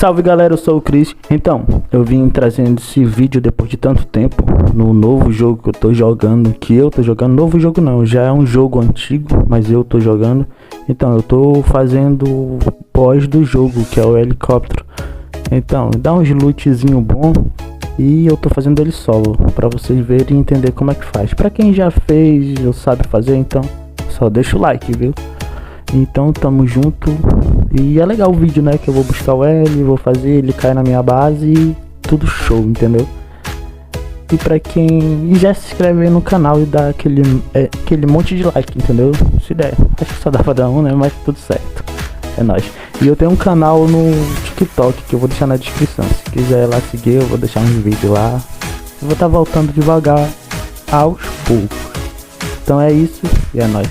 Salve galera, eu sou o Chris. Então, eu vim trazendo esse vídeo depois de tanto tempo no novo jogo que eu tô jogando, novo jogo não, já é um jogo antigo, mas eu tô jogando. Então, eu tô fazendo o boss do jogo, que é o helicóptero. Então, dá uns lootzinho bom e eu tô fazendo ele solo, pra vocês verem e entender como é que faz. Pra quem já fez ou sabe fazer, então, só deixa o like, viu? Então, tamo junto. E é legal o vídeo, né? Que eu vou buscar o L, vou fazer, ele cai na minha base e tudo show, entendeu? E pra quem já se inscreve aí no canal e dá aquele monte de like, entendeu? Se der, acho que só dá pra dar um, né? Mas tudo certo. É nóis. E eu tenho um canal no TikTok que eu vou deixar na descrição. Se quiser lá seguir, eu vou deixar uns vídeos lá. Eu vou estar voltando devagar aos poucos. Então é isso e é nóis.